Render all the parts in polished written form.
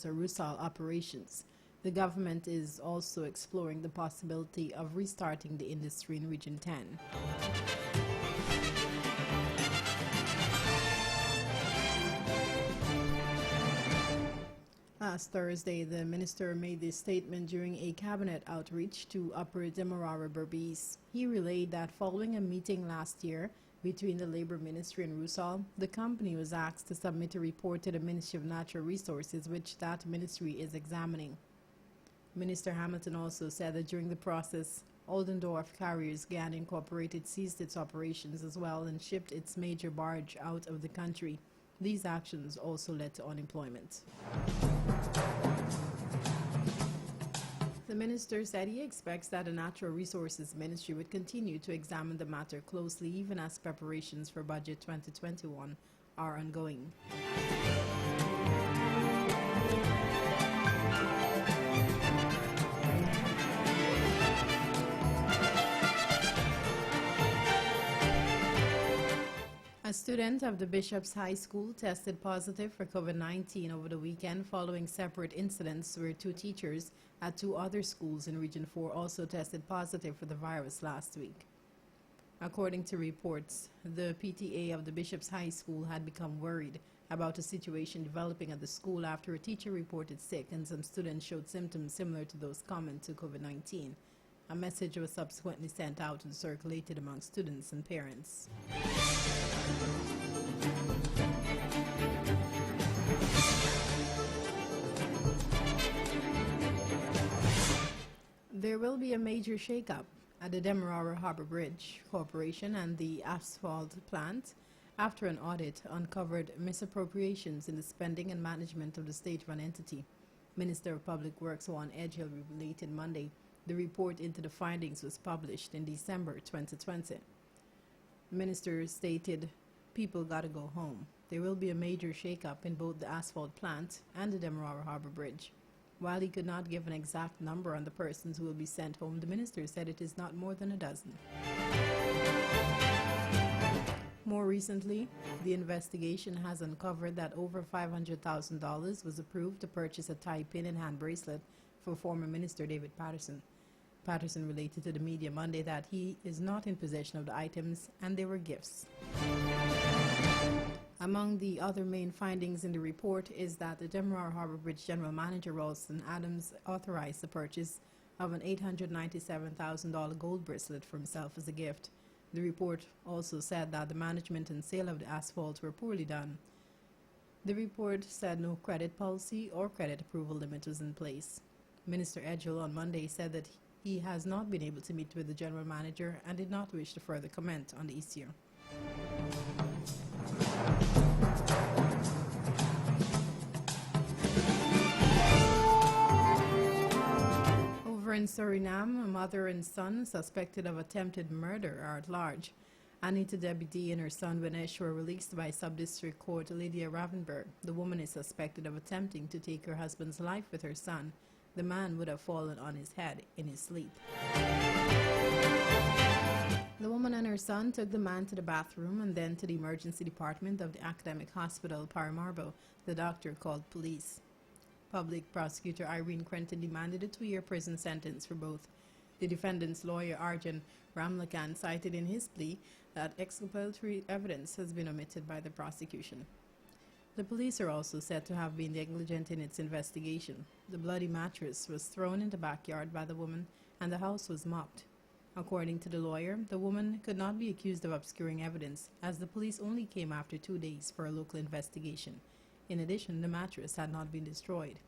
mines or Rusal operations. The government is also exploring the possibility of restarting the industry in Region 10. Last Thursday, the minister made this statement during a cabinet outreach to Upper Demerara Berbice. He relayed that following a meeting last year between the Labor Ministry and Rusal, the company was asked to submit a report to the Ministry of Natural Resources, which that ministry is examining. Minister Hamilton also said that during the process, Oldendorf Carriers Gan Incorporated ceased its operations as well and shipped its major barge out of the country. These actions also led to unemployment. The minister said he expects that the Natural Resources Ministry would continue to examine the matter closely even as preparations for Budget 2021 are ongoing. A student of the Bishop's High School tested positive for COVID-19 over the weekend following separate incidents where 2 teachers at 2 other schools in Region 4 also tested positive for the virus last week. According to reports, the PTA of the Bishop's High School had become worried about a situation developing at the school after a teacher reported sick and some students showed symptoms similar to those common to COVID-19. A message was subsequently sent out and circulated among students and parents. There will be a major shakeup at the Demerara Harbour Bridge Corporation and the asphalt plant after an audit uncovered misappropriations in the spending and management of the state-run entity. Minister of Public Works Juan Edghill related Monday. The report into the findings was published in December 2020. The minister stated, "People gotta go home. There will be a major shakeup in both the asphalt plant and the Demerara Harbour Bridge." While he could not give an exact number on the persons who will be sent home, the minister said it is not more than a dozen. More recently, the investigation has uncovered that over $500,000 was approved to purchase a tie pin and hand bracelet for former Minister David Patterson. Patterson related to the media Monday that he is not in possession of the items and they were gifts. Among the other main findings in the report is that the Demerara Harbour Bridge General Manager Ralston Adams authorized the purchase of an $897,000 gold bracelet for himself as a gift. The report also said that the management and sale of the asphalt were poorly done. The report said no credit policy or credit approval limit was in place. Minister Edghill on Monday said that he has not been able to meet with the general manager and did not wish to further comment on the issue. Over in Suriname, a mother and son suspected of attempted murder are at large. Anita Debidi and her son Vinesh were released by Sub-District Court Lydia Ravenberg. The woman is suspected of attempting to take her husband's life with her son. The man would have fallen on his head in his sleep. The woman and her son took the man to the bathroom and then to the emergency department of the academic hospital Paramaribo. The doctor called police. Public prosecutor Irene Crenton demanded a 2-year prison sentence for both. The defendant's lawyer Arjun Ramlakan cited in his plea that exculpatory evidence has been omitted by the prosecution. The police are also said to have been negligent in its investigation. The bloody mattress was thrown in the backyard by the woman and the house was mopped. According to the lawyer, the woman could not be accused of obscuring evidence as the police only came after 2 days for a local investigation. In addition, the mattress had not been destroyed.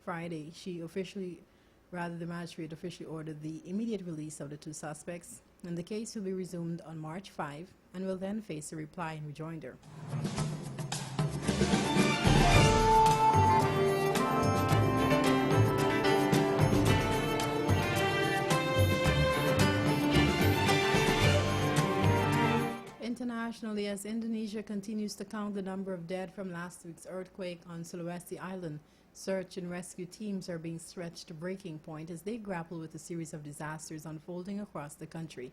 Friday, the magistrate officially ordered the immediate release of the 2 suspects, and the case will be resumed on March 5 and will then face a reply and rejoinder. Internationally, as Indonesia continues to count the number of dead from last week's earthquake on Sulawesi Island, search and rescue teams are being stretched to breaking point as they grapple with a series of disasters unfolding across the country.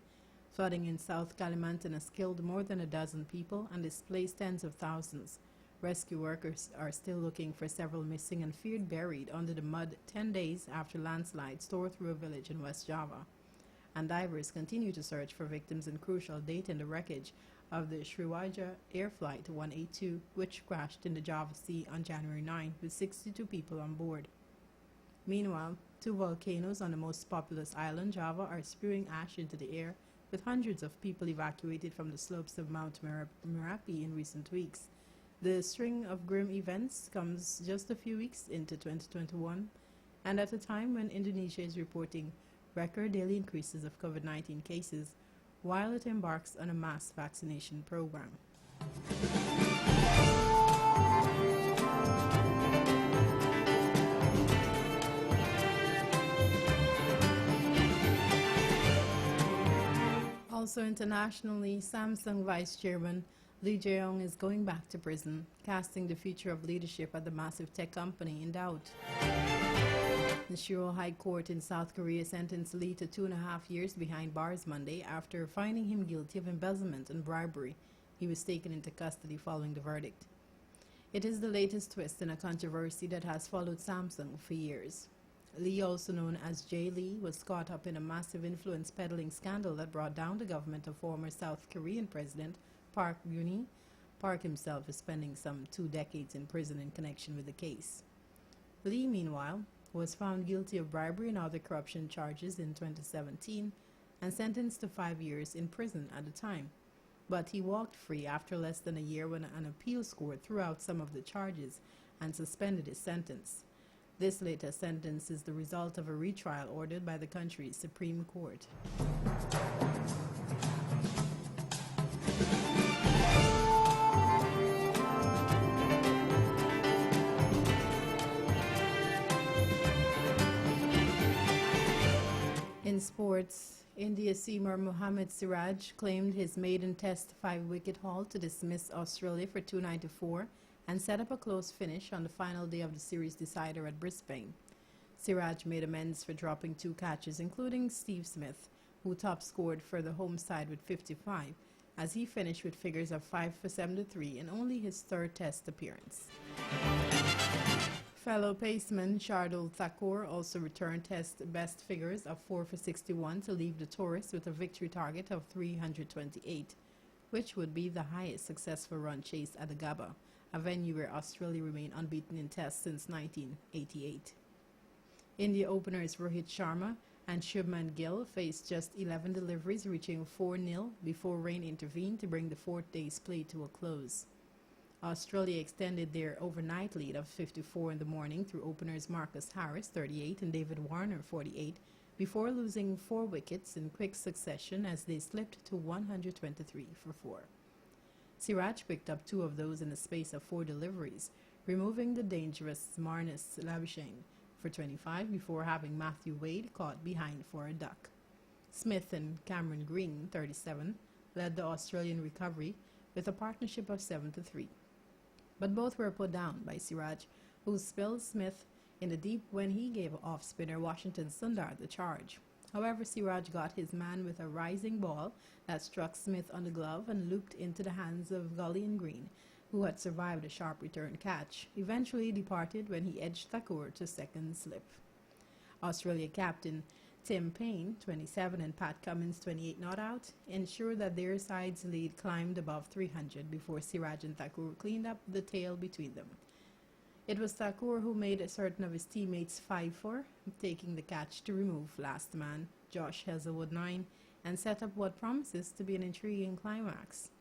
Flooding in South Kalimantan has killed more than a dozen people and displaced tens of thousands. Rescue workers are still looking for several missing and feared buried under the mud 10 days after landslides tore through a village in West Java. And divers continue to search for victims in crucial data in the wreckage of the Sriwijaya Air Flight 182, which crashed in the Java Sea on January 9 with 62 people on board. Meanwhile, two volcanoes on the most populous island, Java, are spewing ash into the air, with hundreds of people evacuated from the slopes of Mount Merapi in recent weeks. The string of grim events comes just a few weeks into 2021, and at a time when Indonesia is reporting record daily increases of COVID-19 cases, while it embarks on a mass vaccination program. Also internationally, Samsung Vice Chairman Lee Jae-yong is going back to prison, casting the future of leadership at the massive tech company in doubt. The Seoul High Court in South Korea sentenced Lee to 2.5 years behind bars Monday after finding him guilty of embezzlement and bribery. He was taken into custody following the verdict. It is the latest twist in a controversy that has followed Samsung for years. Lee, also known as Jay Lee, was caught up in a massive influence peddling scandal that brought down the government of former South Korean President Park Geun-hye. Park himself is spending some 2 decades in prison in connection with the case. Lee, meanwhile, was found guilty of bribery and other corruption charges in 2017 and sentenced to 5 years in prison at the time. But he walked free after less than a year when an appeals court threw out some of the charges and suspended his sentence. This latest sentence is the result of a retrial ordered by the country's Supreme Court. In sports, India's seamer Mohammad Siraj claimed his maiden Test 5-wicket haul to dismiss Australia for 294 and set up a close finish on the final day of the series decider at Brisbane. Siraj made amends for dropping 2 catches, including Steve Smith, who top scored for the home side with 55, as he finished with figures of 5 for 73 in only his 3rd Test appearance. Fellow paceman Shardul Thakur also returned Test best figures of 4 for 61 to leave the tourists with a victory target of 328, which would be the highest successful run chase at the Gabba, a venue where Australia remained unbeaten in Tests since 1988. India openers Rohit Sharma and Shubman Gill faced just 11 deliveries, reaching 4-0 before rain intervened to bring the 4th day's play to a close. Australia extended their overnight lead of 54 in the morning through openers Marcus Harris, 38, and David Warner, 48, before losing 4 wickets in quick succession as they slipped to 123 for 4. Siraj picked up 2 of those in the space of 4 deliveries, removing the dangerous Marnus Labuschagne for 25 before having Matthew Wade caught behind for a duck. Smith and Cameron Green, 37, led the Australian recovery with a partnership of 7-3. But both were put down by Siraj, who spilled Smith in the deep when he gave off-spinner Washington Sundar the charge. However, Siraj got his man with a rising ball that struck Smith on the glove and looped into the hands of Gully and Green, who had survived a sharp return catch, eventually departed when he edged Thakur to second slip. Australia captain Tim Payne, 27, and Pat Cummins, 28, not out, ensured that their side's lead climbed above 300 before Siraj and Thakur cleaned up the tail between them. It was Thakur who made certain of his teammates 5-4, taking the catch to remove last man, Josh Hazelwood, 9, and set up what promises to be an intriguing climax.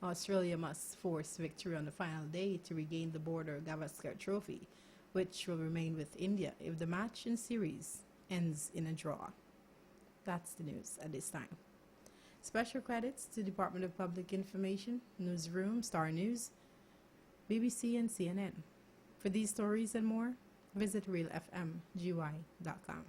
Australia must force victory on the final day to regain the Border Gavaskar Trophy, which will remain with India if the match and series ends in a draw. That's the news at this time. Special credits to Department of Public Information, Newsroom, Star News, BBC, and CNN. For these stories and more, visit realfmgy.com.